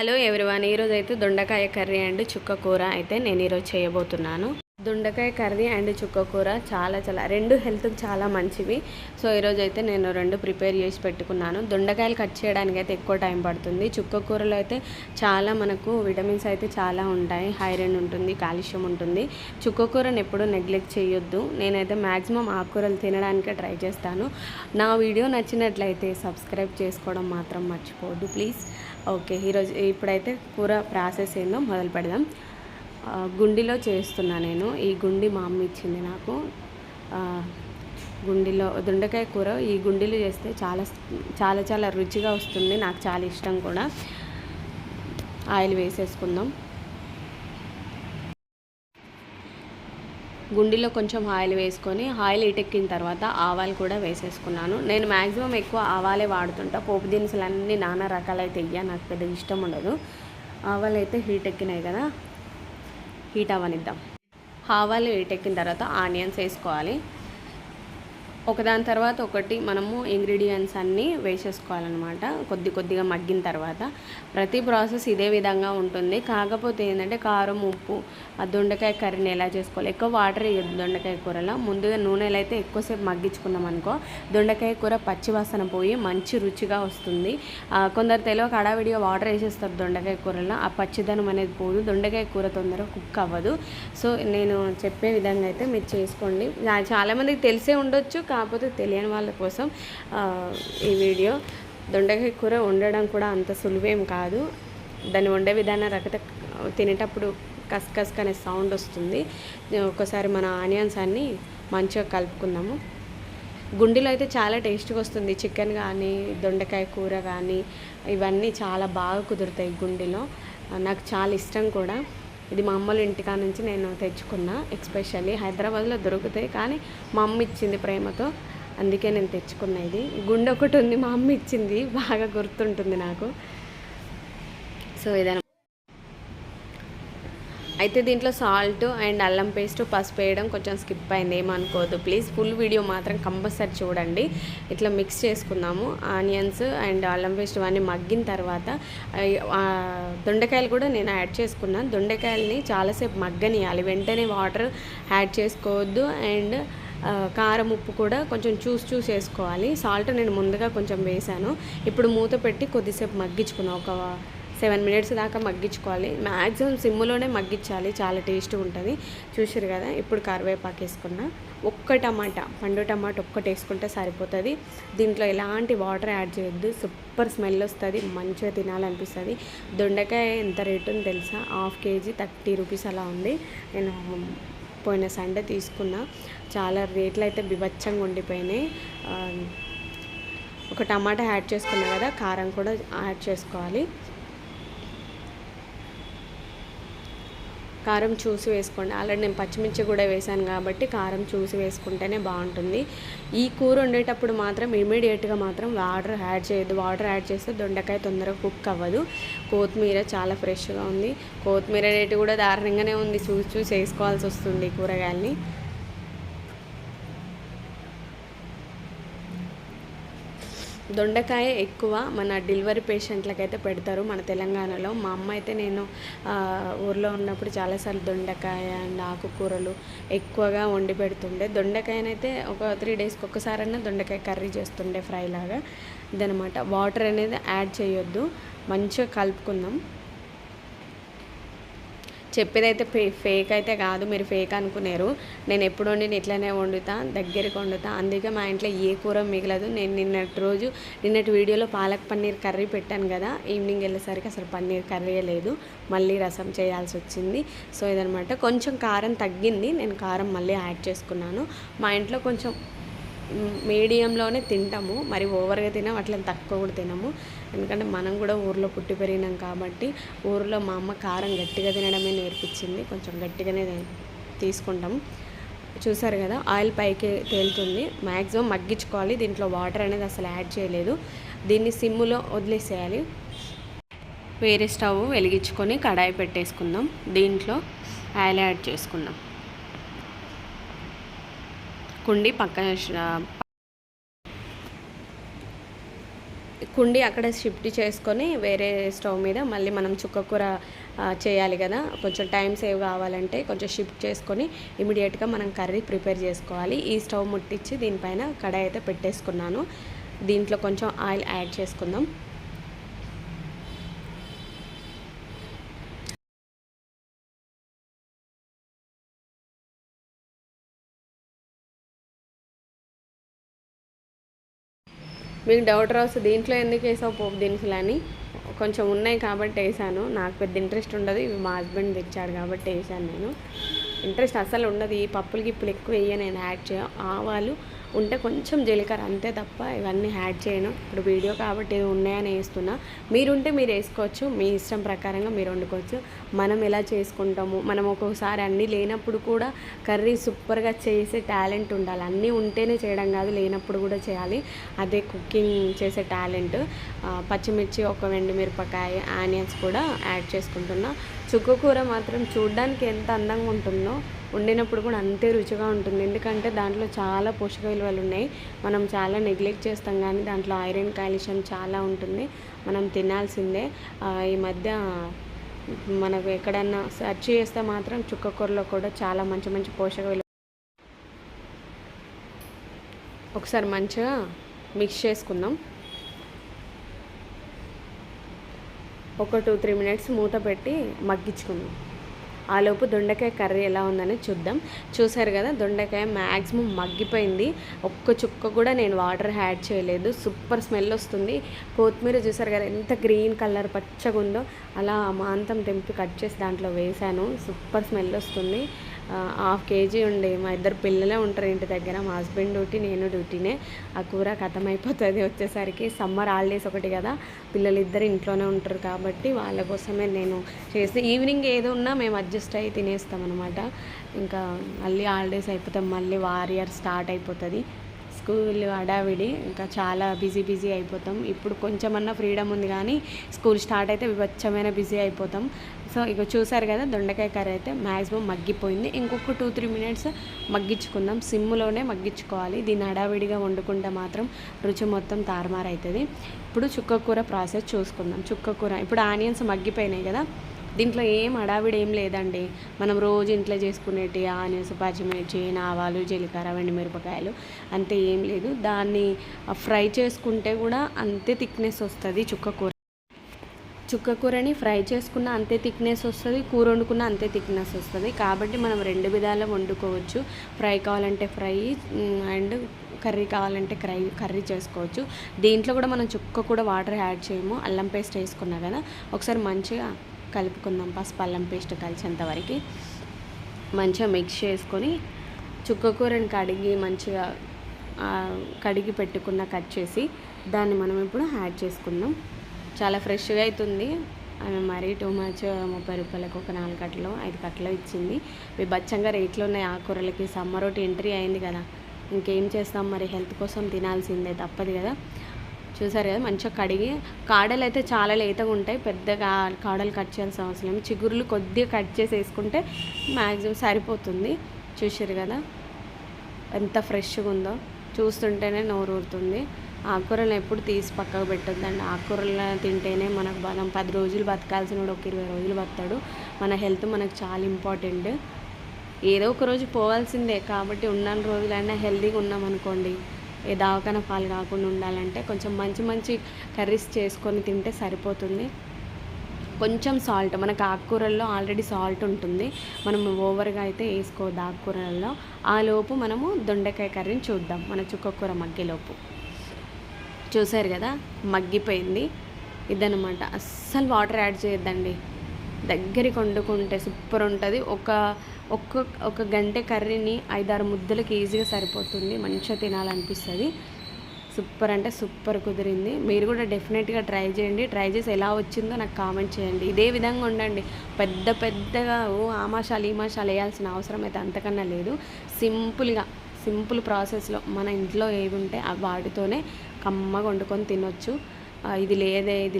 Hello everyone, ఈరోజు అయితే దొండకాయ కర్రీ అండ్ చుక్క కూర అయితే నేను ఈరోజు చేయబోతున్నాను. దొండకాయ కర్రీ అండ్ చుక్క కూర చాలా రెండు హెల్త్కి చాలా మంచివి. సో ఈరోజు అయితే నేను రెండు ప్రిపేర్ చేసి పెట్టుకున్నాను. దొండకాయలు కట్ చేయడానికి అయితే ఎక్కువ టైం పడుతుంది. చుక్క కూరలో అయితే చాలా మనకు విటమిన్స్ అయితే చాలా ఉంటాయి. ఐరన్ ఉంటుంది, కాల్షియం ఉంటుంది. చుక్క కూరని ఎప్పుడూ నెగ్లెక్ట్ చేయొద్దు. నేనైతే మ్యాక్సిమం ఆకుకూరలు తినడానికే ట్రై చేస్తాను. నా వీడియో నచ్చినట్లయితే సబ్స్క్రైబ్ చేసుకోవడం మాత్రం మర్చిపోవద్దు ప్లీజ్. ఓకే, ఇప్పుడైతే కూర ప్రాసెస్ ఏందో మొదలు పెడదాం. గుండిలో చేస్తున్నా నేను. ఈ గుండి మా అమ్మ ఇచ్చింది నాకు. గుండిలో దొండకాయ కూర ఈ గుండిలో చేస్తే చాలా రుచిగా వస్తుంది. నాకు చాలా ఇష్టం కూడా. ఆయిల్ వేసేసుకుందాం. గుండిలో కొంచెం ఆయిల్ వేసుకొని ఆయిల్ ఇటెక్కిన తర్వాత ఆవాలు కూడా వేసేసుకున్నాను. నేను మ్యాక్సిమం ఎక్కువ ఆవాలే వాడుతుంటా. పోపు దినుసులు అన్నీ నానా రకాలైతే నాకు పెద్ద ఇష్టం ఉండదు. ఆవాలు అయితే హీట్ ఎక్కినాయి కదా, హీట్ అవ్వనిద్దాం. ఆవాలు హీట్ ఎక్కిన తర్వాత ఆనియన్స్ వేసుకోవాలి. ఒకదాని తర్వాత ఒకటి మనము ఇంగ్రీడియంట్స్ అన్నీ వేసేసుకోవాలన్నమాట. కొద్దిగా మగ్గిన తర్వాత ప్రతి ప్రాసెస్ ఇదే విధంగా ఉంటుంది. కాకపోతే ఏంటంటే కారం, ఉప్పు, ఆ దొండకాయ కర్రీని ఎలా చేసుకోవాలి. ఎక్కువ వాటర్ వేయద్దు దొండకాయ కూరలో. ముందుగా నూనెలో అయితే ఎక్కువసేపు మగ్గించుకున్నాం అనుకో దొండకాయ కూర పచ్చివాసన పోయి మంచి రుచిగా వస్తుంది. కొందరు తెలియక హడావిడిగా వాటర్ వేసేస్తారు దొండకాయ కూరలో. ఆ పచ్చిదనం అనేది పోదు. దొండకాయ కూర తొందరగా కుక్ అవ్వదు. సో నేను చెప్పే విధంగా అయితే మీరు చేసుకోండి. చాలామందికి తెలిసే ఉండొచ్చు, కాకపోతే తెలియని వాళ్ళ కోసం ఈ వీడియో. దొండకాయ కూర వండడం కూడా అంత సులువేం కాదు. దాన్ని వండే విధానం రకత తినేటప్పుడు కస్కస్ అనే సౌండ్ వస్తుంది. ఒకసారి మన ఆనియన్స్ అన్నీ మంచిగా కలుపుకుందాము. గుండిలో అయితే చాలా టేస్ట్గా వస్తుంది. చికెన్ కానీ, దొండకాయ కూర కానీ ఇవన్నీ చాలా బాగా కుదురుతాయి గుండిలో. నాకు చాలా ఇష్టం కూడా. ఇది మా అమ్మల ఇంటికా నుంచి నేను తెచ్చుకున్నా. ఎస్పెషల్లీ హైదరాబాద్లో దొరుకుతాయి, కానీ మా అమ్మ ఇచ్చింది ప్రేమతో, అందుకే నేను తెచ్చుకున్నా. ఇది గుండె ఒకటి ఉంది, మా అమ్మ ఇచ్చింది, బాగా గుర్తుంటుంది నాకు. సో ఇదైనా అయితే దీంట్లో సాల్ట్ అండ్ అల్లం పేస్ట్, పసుపు వేయడం కొంచెం స్కిప్ అయింది, ఏమనుకోవద్దు ప్లీజ్. ఫుల్ వీడియో మాత్రం కంపల్సరీ చూడండి. ఇట్లా మిక్స్ చేసుకుందాము. ఆనియన్స్ అండ్ అల్లం పేస్ట్ ఇవన్నీ మగ్గిన తర్వాత దొండకాయలు కూడా నేను యాడ్ చేసుకున్నాను. దొండకాయలని చాలాసేపు మగ్గనియాలి, వెంటనే వాటర్ యాడ్ చేసుకోవద్దు. అండ్ కారం, ఉప్పు కూడా కొంచెం చూసి వేసుకోవాలి. సాల్ట్ నేను ముందుగా కొంచెం వేసాను. ఇప్పుడు మూత పెట్టి కొద్దిసేపు మగ్గించుకున్నాను. ఒక 7 minutes దాకా మగ్గించుకోవాలి. మ్యాక్సిమం సిమ్లోనే మగ్గించాలి, చాలా టేస్ట్గా ఉంటుంది. చూసారు కదా. ఇప్పుడు కరివేపాకు వేసుకున్నా. ఒక్క టమాటా, పండు టమాటా ఒక్కటి వేసుకుంటే సరిపోతుంది. దీంట్లో ఎలాంటి వాటర్ యాడ్ చేయొద్దు. సూపర్ స్మెల్ వస్తుంది, మంచిగా తినాలనిపిస్తుంది. దొండకాయ ఎంత రేటు అని తెలుసా? 1/2 kg 30 rupees అలా ఉంది. నేను పోయిన సండే తీసుకున్నా. చాలా రేట్లు అయితే బిభత్సంగా ఉండిపోయినాయి. ఒక టమాటా యాడ్ చేసుకున్నా కదా, కారం కూడా యాడ్ చేసుకోవాలి. కారం చూసి వేసుకోండి. ఆల్రెడీ నేను పచ్చిమిర్చి కూడా వేసాను కాబట్టి కారం చూసి వేసుకుంటేనే బాగుంటుంది. ఈ కూర వండేటప్పుడు మాత్రం ఇమీడియట్గా మాత్రం వాటర్ యాడ్ చేయొద్దు. వాటర్ యాడ్ చేస్తే దొండకాయ తొందరగా కుక్ అవ్వదు. కొత్తిమీర చాలా ఫ్రెష్గా ఉంది. కొత్తిమీర రేటు కూడా దారుణంగానే ఉంది. చూసి వేసుకోవాల్సి వస్తుంది కూరగాయలని. దొండకాయ ఎక్కువ మన డెలివరీ పేషెంట్లకైతే పెడతారు మన తెలంగాణలో. మా అమ్మ అయితే నేను ఊర్లో ఉన్నప్పుడు చాలాసార్లు దొండకాయ అండ్ ఆకుకూరలు ఎక్కువగా వండి పెడుతుండే. దొండకాయనైతే ఒక 3 daysకి ఒక్కసారైనా దొండకాయ కర్రీ చేస్తుండే, ఫ్రై లాగా. ఇదనమాట. వాటర్ అనేది యాడ్ చేయొద్దు. మంచిగా కలుపుకుందాం. చెప్పేదైతే ఫేక్ అయితే కాదు, మీరు ఫేక్ అనుకునేరు. నేను ఎప్పుడు వండిన ఇట్లనే వండుతా, దగ్గరికి వండుతా. అందుకే మా ఇంట్లో ఏ కూర మిగలదు. నేను నిన్నటి వీడియోలో పాలక్ పన్నీర్ కర్రీ పెట్టాను కదా, ఈవినింగ్ వెళ్ళేసరికి అసలు పన్నీర్ కర్రీయే లేదు. మళ్ళీ రసం చేయాల్సి వచ్చింది. సో ఇదనమాట. కొంచెం కారం తగ్గింది, నేను కారం మళ్ళీ యాడ్ చేసుకున్నాను. మా ఇంట్లో కొంచెం మీడియంలోనే తింటాము, మరి ఓవర్గా తినాము, అట్లా తక్కువ కూడా తినము. ఎందుకంటే మనం కూడా ఊర్లో పుట్టి పెరిగినాం కాబట్టి. ఊర్లో మా అమ్మ కారం గట్టిగా తినడమే నేర్పించింది. కొంచెం గట్టిగానే తీసుకుంటాం. చూసారు కదా, ఆయిల్ పైకి తేలుతుంది. మ్యాక్సిమం మగ్గించుకోవాలి. దీంట్లో వాటర్ అనేది అసలు యాడ్ చేయలేదు. దీన్ని సిమ్లో వదిలేసేయాలి. వేరే స్టవ్ వెలిగించుకొని కడాయి పెట్టేసుకుందాం. దీంట్లో ఆయిల్ యాడ్ చేసుకుందాం. కుండి పక్కన కుండి అక్కడ షిఫ్ట్ చేసుకొని వేరే స్టవ్ మీద మళ్ళీ మనం చుక్కకూర చేయాలి కదా, కొంచెం టైం సేవ్ కావాలంటే కొంచెం షిఫ్ట్ చేసుకొని ఇమీడియట్గా మనం కర్రీ ప్రిపేర్ చేసుకోవాలి. ఈ స్టవ్ ముట్టించి దీనిపైన కడాయి అయితే పెట్టేసుకున్నాను. దీంట్లో కొంచెం ఆయిల్ యాడ్ చేసుకుందాం. మీకు డౌట్ రావచ్చు దీంట్లో ఎందుకు వేసావు పోపు దినుసులు అని. కొంచెం ఉన్నాయి కాబట్టి వేసాను. నాకు పెద్ద ఇంట్రెస్ట్ ఉండదు, ఇవి మా హస్బెండ్ తెచ్చాడు కాబట్టి వేసాను. నేను ఇంట్రెస్ట్ అసలు ఉండదు ఈ పప్పులకి ఇప్పుడు ఎక్కువ వేయ, నేను యాడ్ చేయ. ఆవాలు ఉంటే కొంచెం జీలకర్ర అంతే తప్ప ఇవన్నీ యాడ్ చేయను. ఇప్పుడు వీడియో కాబట్టి ఇది ఉన్నాయని వేస్తున్నా. మీరుంటే మీరు వేసుకోవచ్చు, మీ ఇష్టం ప్రకారంగా మీరు వండుకోవచ్చు. మనం ఎలా చేసుకుంటాము, మనం ఒక్కొక్కసారి అన్నీ లేనప్పుడు కూడా కర్రీ సూపర్గా చేసే టాలెంట్ ఉండాలి. అన్నీ ఉంటేనే చేయడం కాదు, లేనప్పుడు కూడా చేయాలి. అదే కుకింగ్ చేసే టాలెంట్. పచ్చిమిర్చి, ఒక ఎండుమిరపకాయ, ఆనియన్స్ కూడా యాడ్ చేసుకుంటున్నా. చుక్కకూర మాత్రం చూడ్డానికి ఎంత అందంగా ఉంటుందో వండినప్పుడు కూడా అంతే రుచిగా ఉంటుంది. ఎందుకంటే దాంట్లో చాలా పోషక విలువలు ఉన్నాయి. మనం చాలా నెగ్లెక్ట్ చేస్తాం కానీ దాంట్లో ఐరన్, కాల్షియం చాలా ఉంటుంది. మనం తినాల్సిందే. ఈ మధ్య మనకు ఎక్కడన్నా సెర్చ్ చేస్తే మాత్రం చుక్కకూరలో కూడా చాలా మంచి మంచి పోషక విలువ. ఒకసారి మంచిగా మిక్స్ చేసుకుందాం. ఒక 2-3 మినిట్స్ మూత పెట్టి మగ్గించుకుందాం. ఆలోపు దొండకాయ కర్రీ ఎలా ఉందని చూద్దాం. చూసారు కదా, దొండకాయ మ్యాక్సిమం మగ్గిపోయింది. ఒక్క చుక్క కూడా నేను వాటర్ యాడ్ చేయలేదు. సూపర్ స్మెల్ వస్తుంది. కొత్తిమీర చూసారు కదా ఎంత గ్రీన్ కలర్ పచ్చగా ఉందో, అలా మాంతం తెంపి కట్ చేసి దాంట్లో వేసాను. సూపర్ స్మెల్ వస్తుంది. 1/2 kg ఉండే. మా ఇద్దరు పిల్లలే ఉంటారు ఇంటి దగ్గర, మా హస్బెండ్ డ్యూటీ, నేను డ్యూటీనే. ఆ కూర ఖతం అయిపోతుంది వచ్చేసరికి. సమ్మర్ హాలిడేస్ ఒకటి కదా, పిల్లలు ఇద్దరు ఇంట్లోనే ఉంటారు కాబట్టి వాళ్ళ కోసమే నేను చేసి ఈవినింగ్ ఏదో ఉన్నా మేము అడ్జస్ట్ అయ్యి తినేస్తాం అనమాట. ఇంకా మళ్ళీ హాలిడేస్ అయిపోతాం, మళ్ళీ వారియర్ స్టార్ట్ అయిపోతుంది. స్కూల్ హడావిడి, ఇంకా చాలా బిజీ అయిపోతాం. ఇప్పుడు కొంచెమన్నా ఫ్రీడమ్ ఉంది కానీ స్కూల్ స్టార్ట్ అయితే వివచ్చమైన బిజీ అయిపోతాం. సో ఇక చూసారు కదా, దొండకాయ కర్రీ అయితే మ్యాక్సిమం మగ్గిపోయింది. ఇంకొక 2-3 మినిట్స్ మగ్గించుకుందాం. సిమ్లోనే మగ్గించుకోవాలి. దీన్ని హడావిడిగా వండుకుంటే మాత్రం రుచి మొత్తం తారుమారైతుంది. ఇప్పుడు చుక్కకూర ప్రాసెస్ చూసుకుందాం. చుక్కకూర ఇప్పుడు ఆనియన్స్ మగ్గిపోయినాయి కదా, దీంట్లో ఏం హడావిడి ఏం లేదండి. మనం రోజు ఇంట్లో చేసుకునేటి ఆనియన్స్, పచ్చిమిర్చి, ఆవాలు, జీలకర్ర, ఎండుమిరపకాయలు అంతే, ఏం లేదు. దాన్ని ఫ్రై చేసుకుంటే కూడా అంతే థిక్నెస్ వస్తుంది. చుక్కకూరని ఫ్రై చేసుకున్న అంతే థిక్నెస్ వస్తుంది, కూర వండుకున్న అంతే థిక్నెస్ వస్తుంది. కాబట్టి మనం 2 విధాలు వండుకోవచ్చు. ఫ్రై కావాలంటే ఫ్రై, అండ్ కర్రీ కావాలంటే కర్రీ చేసుకోవచ్చు. దీంట్లో కూడా మనం చుక్క కూడా వాటర్ యాడ్ చేయము. అల్లం పేస్ట్ వేసుకున్నా కదా, ఒకసారి మంచిగా కలుపుకుందాం. పసుపు అల్లం పేస్ట్ కలిసేంత వరకు మంచిగా మిక్స్ చేసుకొని చుక్కకూరని మంచిగా కడిగి పెట్టుకున్న కట్ చేసి దాన్ని మనం ఇప్పుడు యాడ్ చేసుకుందాం. చాలా ఫ్రెష్గా అవుతుంది. ఆమె మరీ టూ మచ్ 30 రూపాయలకు ఒక 4 కట్టలు 5 కట్టలు ఇచ్చింది. ఇవి బచ్చంగా రేట్లు ఉన్నాయి ఆకుకూరలకి. సమ్మర్ ఒకటి ఎంట్రీ అయింది కదా, ఇంకేం చేస్తాం మరి, హెల్త్ కోసం తినాల్సిందే, తప్పదు కదా. చూసారు కదా, మంచిగా కడిగి. కాడలు అయితే చాలా లేతగా ఉంటాయి, పెద్దగా కాడలు కట్ చేయాల్సిన అవసరం లేదు. చిగురులు కొద్దిగా కట్ చేసి వేసుకుంటే మ్యాక్సిమం సరిపోతుంది. చూసారు కదా ఎంత ఫ్రెష్గా ఉందో, చూస్తుంటేనే నోరు ఊరుతుంది. ఆకుకూరలు ఎప్పుడు తీసి పక్కకు పెట్టొద్దండి. ఆకుకూరలు తింటేనే మనకు బలం. 10 రోజులు బతకాల్సిన వాడు ఒక 20 రోజులు బతాడు. మన హెల్త్ మనకు చాలా ఇంపార్టెంట్. ఏదో ఒక రోజు పోవాల్సిందే కాబట్టి ఉన్న రోజులైనా హెల్తీగా ఉన్నాం అనుకోండి. ఏ దవాఖాన పాలు కాకుండా ఉండాలంటే కొంచెం మంచి కర్రీస్ చేసుకొని తింటే సరిపోతుంది. కొంచెం సాల్ట్, మనకు ఆకుకూరల్లో ఆల్రెడీ సాల్ట్ ఉంటుంది, మనం ఓవర్గా అయితే వేసుకోవద్దు ఆకుకూరల్లో. ఆ లోపు మనము దొండకాయ కర్రీని చూద్దాం. మన చుక్కకూర మగ్గేలోపు. చూసారు కదా మగ్గిపోయింది. ఇదనమాట. అస్సలు వాటర్ యాడ్ చేయొద్దండి. దగ్గరికి వండుకుంటే సూపర్ ఉంటుంది. ఒక గంట కర్రీని 5-6 ముద్దలకి ఈజీగా సరిపోతుంది. మంచిగా తినాలనిపిస్తుంది. సూపర్ అంటే సూపర్ కుదిరింది. మీరు కూడా డెఫినెట్గా ట్రై చేయండి. ట్రై చేసి ఎలా వచ్చిందో నాకు కామెంట్ చేయండి. ఇదే విధంగా ఉండండి. పెద్దగా ఆమాషాలు ఈమాషాలు వేయాల్సిన అవసరం అయితే అంతకన్నా లేదు. సింపుల్ ప్రాసెస్లో మన ఇంట్లో ఏవి ఉంటే వాటితోనే కమ్మగా వండుకొని తినొచ్చు. ఇది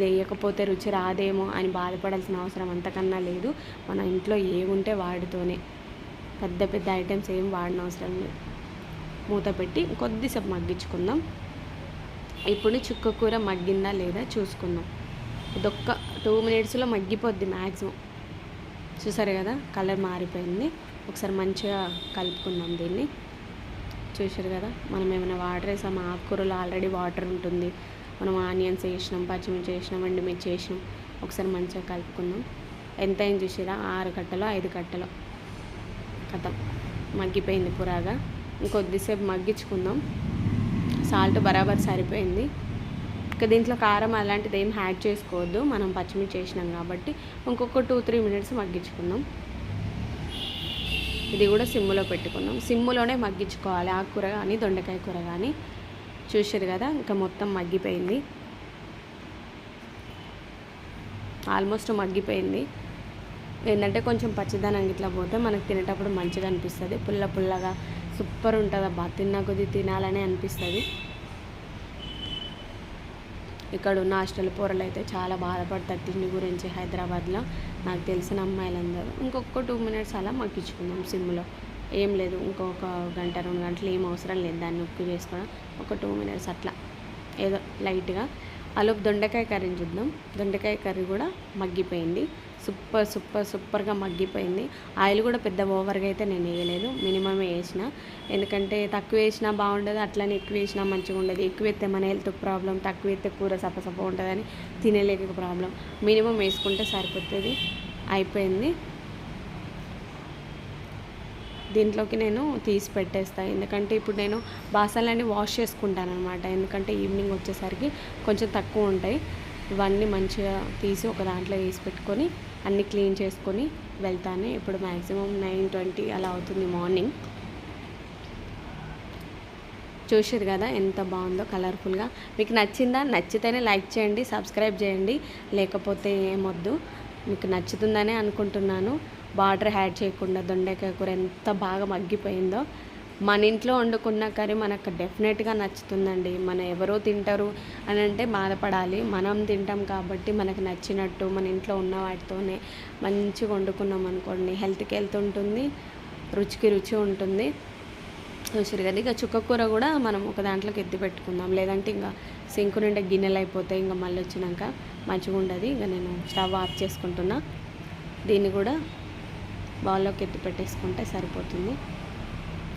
వేయకపోతే రుచి రాదేమో అని బాధపడాల్సిన అవసరం అంతకన్నా లేదు. మన ఇంట్లో ఏముంటే వాటితోనే, పెద్ద ఐటమ్స్ ఏం వాడిన అవసరం లేదు. మూత పెట్టి కొద్దిసేపు మగ్గించుకుందాం. ఇప్పుడు చుక్క కూర మగ్గిందా లేదా చూసుకుందాం. ఇదొక్క 2 మినిట్స్లో మగ్గిపోద్ది మ్యాక్సిమం. చూసారు కదా, కలర్ మారిపోయింది. ఒకసారి మంచిగా కలుపుకుందాం దీన్ని. చూసారు కదా, మనం ఏమైనా వాటర్ వేసాం, ఆకుకూరలో ఆల్రెడీ వాటర్ ఉంటుంది. మనం ఆనియన్స్ వేసినాం, పచ్చిమిర్చి వేసినాం, ఎండుమిర్చి వేసినాం. ఒకసారి మంచిగా కలుపుకుందాం. ఎంత అయింది చూసారా, 6 కట్టలో 5 కట్టలో కథం మగ్గిపోయింది పురాగా. ఇంకొద్దిసేపు మగ్గించుకుందాం. సాల్ట్ బరాబర్ సరిపోయింది. ఇక దీంట్లో కారం అలాంటిది ఏం యాడ్ చేసుకోవద్దు, మనం పచ్చిమిర్చి చేసినాం కాబట్టి. ఇంకొక 2-3 మినిట్స్ మగ్గించుకుందాం. ఇది కూడా సిమ్ములో పెట్టుకుందాం. సిమ్ములోనే మగ్గించుకోవాలి ఆకుకూర కానీ దొండకాయ కూర కానీ. చూసారు కదా, ఇంకా మొత్తం మగ్గిపోయింది, ఆల్మోస్ట్ మగ్గిపోయింది. ఏంటంటే కొంచెం పచ్చిదనం ఇట్లా పోతే మనకు తినేటప్పుడు మంచిగా అనిపిస్తుంది. పుల్ల పుల్లగా సూపర్ ఉంటుంది అబ్బా, తిన్న కొద్ది తినాలనే అనిపిస్తుంది. ఇక్కడ ఉన్న హాస్టల్ పోరలు అయితే చాలా బాధపడతారు తిండి గురించి హైదరాబాద్లో, నాకు తెలిసిన అమ్మాయిలందరూ. ఇంకొక 2 మినిట్స్ అలా మగ్గించుకుందాం సిమ్లో. ఏం లేదు, ఇంకొక గంట 2 గంటలు ఏం అవసరం లేదు దాన్ని ఉప్పు చేసుకోవడం. ఒక 2 మినిట్స్ అట్లా ఏదో లైట్గా. అలాగే దొండకాయ కర్రీని చూద్దాం. దొండకాయ కర్రీ కూడా మగ్గిపోయింది, సూపర్గా మగ్గిపోయింది. ఆయిల్ కూడా పెద్ద ఓవర్గా అయితే నేను వేయలేదు, మినిమమే వేసిన. ఎందుకంటే తక్కువ వేసినా బాగుండదు, అట్లనే ఎక్కువ వేసినా మంచిగా ఉండదు. ఎక్కువ వేస్తే మన హెల్త్ ప్రాబ్లం, తక్కువ వేస్తే కూర సపసప ఉంటుందని తినలేక ప్రాబ్లం. మినిమం వేసుకుంటే సరిపోతుంది. అయిపోయింది. దీంట్లోకి నేను తీసి పెట్టేస్తాను, ఎందుకంటే ఇప్పుడు నేను బాసనలన్నీ వాష్ చేసుకుంటాను అనమాట. ఎందుకంటే ఈవినింగ్ వచ్చేసరికి కొంచెం తక్కువ ఉంటాయి. ఇవన్నీ మంచిగా తీసి ఒక దాంట్లో వేసి పెట్టుకొని అన్నీ క్లీన్ చేసుకొని వెళ్తాను. ఇప్పుడు మ్యాక్సిమం 9:20 అలా అవుతుంది మార్నింగ్. చూసారు కదా ఎంత బాగుందో కలర్ఫుల్గా. మీకు నచ్చిందా? నచ్చితేనే లైక్ చేయండి, సబ్స్క్రైబ్ చేయండి, లేకపోతే ఏమొద్దు. మీకు నచ్చుతుందనే అనుకుంటున్నాను. వాటర్ యాడ్ చేయకుండా దొండకాయ కూర ఎంత బాగా మగ్గిపోయిందో. మన ఇంట్లో వండుకున్న కర్రీ మనకు డెఫినెట్గా నచ్చుతుందండి. మన ఎవరో తింటారు అని అంటే బాధపడాలి, మనం తింటాం కాబట్టి మనకు నచ్చినట్టు మన ఇంట్లో ఉన్న వాటితోనే మంచిగా వండుకున్నాం అనుకోండి, హెల్త్కి హెల్త్ ఉంటుంది, రుచికి రుచి ఉంటుంది. చూసారు కదా, ఇక చుక్క కూర కూడా మనం ఒక దాంట్లోకి ఎత్తి పెట్టుకుందాం, లేదంటే ఇంకా సింకు నిండా గిన్నెలు అయిపోతాయి, ఇంకా మళ్ళీ వచ్చినాక మంచిగా ఉండదు. ఇక నేను స్టవ్ ఆఫ్ చేసుకుంటున్నా. దీన్ని కూడా బౌల్లోకి ఎత్తి పెట్టేసుకుంటే సరిపోతుంది.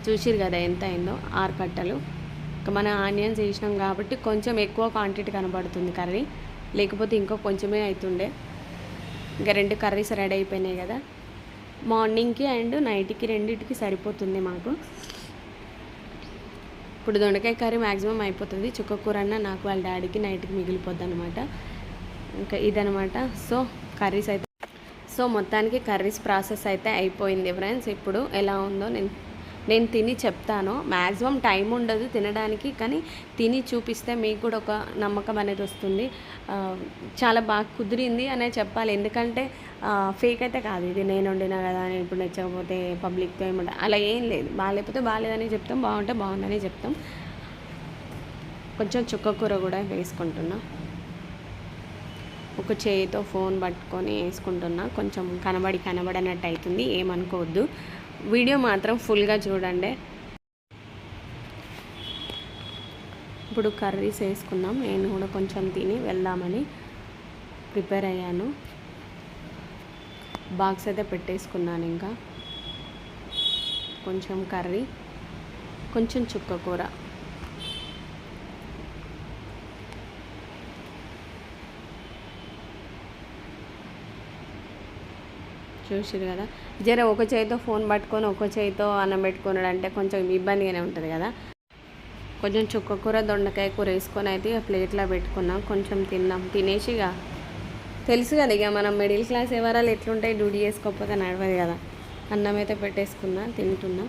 చూసిరు కదా ఎంత అయిందో, 6 కట్టలు. ఇక మన ఆనియన్స్ వేసినాం కాబట్టి కొంచెం ఎక్కువ క్వాంటిటీ కనబడుతుంది కర్రీ, లేకపోతే ఇంకో కొంచెమే అవుతుండే. ఇంకా 2 కర్రీస్ రెడీ అయిపోయినాయి కదా, మార్నింగ్కి అండ్ నైట్కి రెండింటికి సరిపోతుంది మాకు. ఇప్పుడు దొండకాయ కర్రీ మ్యాక్సిమం అయిపోతుంది. చుక్క కూర అన్న నాకు వాళ్ళ డాడీకి నైట్కి మిగిలిపోద్ది అనమాట. ఇంకా ఇదనమాట. సో కర్రీస్ అయితే మొత్తానికి కర్రీస్ ప్రాసెస్ అయితే అయిపోయింది ఫ్రెండ్స్. ఇప్పుడు ఎలా ఉందో నేను తిని చెప్తాను. మ్యాక్సిమం టైం ఉండదు తినడానికి, కానీ తిని చూపిస్తే మీకు కూడా ఒక నమ్మకం అనేది వస్తుంది. చాలా బాగా కుదిరింది అనే చెప్పాలి, ఎందుకంటే ఫేక్ అయితే కాదు ఇది. నేను వండినా కదా అని ఇప్పుడు నచ్చకపోతే పబ్లిక్తో ఏమంటే అలా ఏం లేదు. బాగాలేకపోతే బాగాలేదని చెప్తాం, బాగుంటే బాగుందని చెప్తాం. కొంచెం చుక్క కూర కూడా వేసుకుంటున్నా, ఒక చేయితో ఫోన్ పట్టుకొని వేసుకుంటున్నా. కొంచెం కనబడనట్టు అవుతుంది, ఏమనుకోవద్దు. వీడియో మాత్రం ఫుల్గా చూడండి. ఇప్పుడు కర్రీస్ వేసుకుందాం. నేను కూడా కొంచెం తిని వెళ్దామని ప్రిపేర్ అయ్యాను. బాక్స్ అయితే పెట్టేసుకున్నాను. ఇంకా కొంచెం కర్రీ, కొంచెం చుక్క కూర. చూసిరు కదా, జర ఒక చేతితో ఫోన్ పట్టుకొని ఒక చేతితో అన్నం పెట్టుకున్నాడు అంటే కొంచెం ఇబ్బందిగానే ఉంటుంది కదా. కొంచెం చుక్క కూర దొండకాయ కూర వేసుకొని అయితే ప్లేట్లో పెట్టుకున్నాం. కొంచెం తిన్నాం. తినేసి ఇక తెలుసు కదా, ఇక మనం మిడిల్ క్లాస్ ఎవరాలు ఎట్లుంటాయి, డ్యూటీ చేసుకోకపోతే నడవదు కదా. అన్నం అయితే పెట్టేసుకున్నా, తింటున్నా.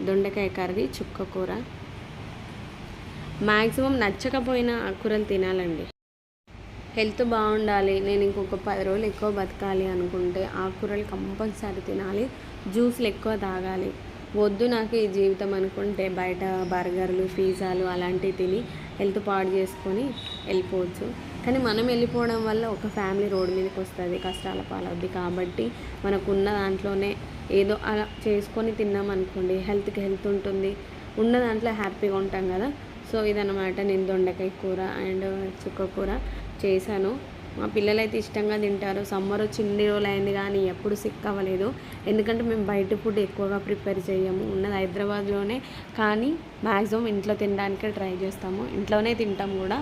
దొండకాయ కర్రీ, చుక్క కూర. మ్యాక్సిమం నచ్చకపోయినా కూరలు తినాలండి, హెల్త్ బాగుండాలి. నేను ఇంకొక 10 రోజులు ఎక్కువ బతకాలి అనుకుంటే ఆకుకూరలు కంపల్సరీ తినాలి, జ్యూస్లు ఎక్కువ తాగాలి. వద్దు నాకు ఈ జీవితం అనుకుంటే బయట బర్గర్లు, పిజ్జాలు అలాంటివి తిని హెల్త్ పాడు చేసుకొని వెళ్ళిపోవచ్చు. కానీ మనం వెళ్ళిపోవడం వల్ల ఒక ఫ్యామిలీ రోడ్డు మీదకి వస్తుంది, కష్టాల పాలవుద్ది. కాబట్టి మనకున్న దాంట్లోనే ఏదో అలా చేసుకొని తిన్నాం అనుకోండి, హెల్త్కి హెల్త్ ఉంటుంది, ఉన్న దాంట్లో హ్యాపీగా ఉంటాం కదా. సో ఇదన్నమాట నేను దొండకాయ కూర అండ్ చుక్క కూర చేశాను. మా పిల్లలైతే ఇష్టంగా తింటారు. సమ్మర్ చిన్ని రోజులు అయింది కానీ ఎప్పుడు సిక్ అవ్వలేదు. ఎందుకంటే మేము బయట ఫుడ్ ఎక్కువగా ప్రిపేర్ చేయము, ఉన్నది హైదరాబాద్లోనే. కానీ మ్యాక్సిమం ఇంట్లో తినడానికే ట్రై చేస్తాము. ఇంట్లోనే తింటాం కూడా,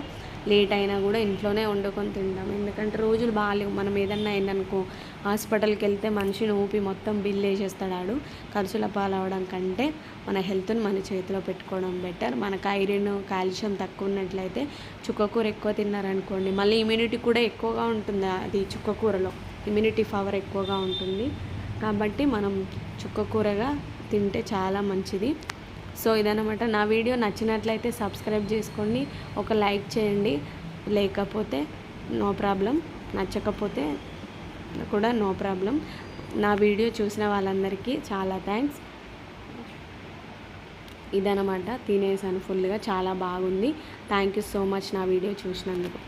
లేట్ అయినా కూడా ఇంట్లోనే వండుకొని తింటాం. ఎందుకంటే రోజులు బాగాలేవు. మనం ఏదన్నా అయిందనుకో హాస్పిటల్కి వెళ్తే మనిషిని ఊపి మొత్తం బిల్ వేసేస్తాడు. ఖర్చుల పాలవడం కంటే మన హెల్త్ని మన చేతిలో పెట్టుకోవడం బెటర్. మనకు ఐరన్ కాల్షియం తక్కువ ఉన్నట్లయితే చుక్కకూర ఎక్కువ తిన్నారనుకోండి, మళ్ళీ ఇమ్యూనిటీ కూడా ఎక్కువగా ఉంటుంది. అది చుక్కకూరలో ఇమ్యూనిటీ పవర్ ఎక్కువగా ఉంటుంది కాబట్టి మనం చుక్కకూరగా తింటే చాలా మంచిది. సో ఇదన్నమాట. నా వీడియో నచ్చినట్లయితే సబ్స్క్రైబ్ చేసుకోండి, ఒక లైక్ చేయండి. లేకపోతే నో ప్రాబ్లం, నచ్చకపోతే కూడా నో ప్రాబ్లం. నా వీడియో చూసిన వాళ్ళందరికీ చాలా థ్యాంక్స్. ఇదన్నమాట. తినేసాను ఫుల్గా, చాలా బాగుంది. థ్యాంక్ యూ సో మచ్ నా వీడియో చూసినందుకు.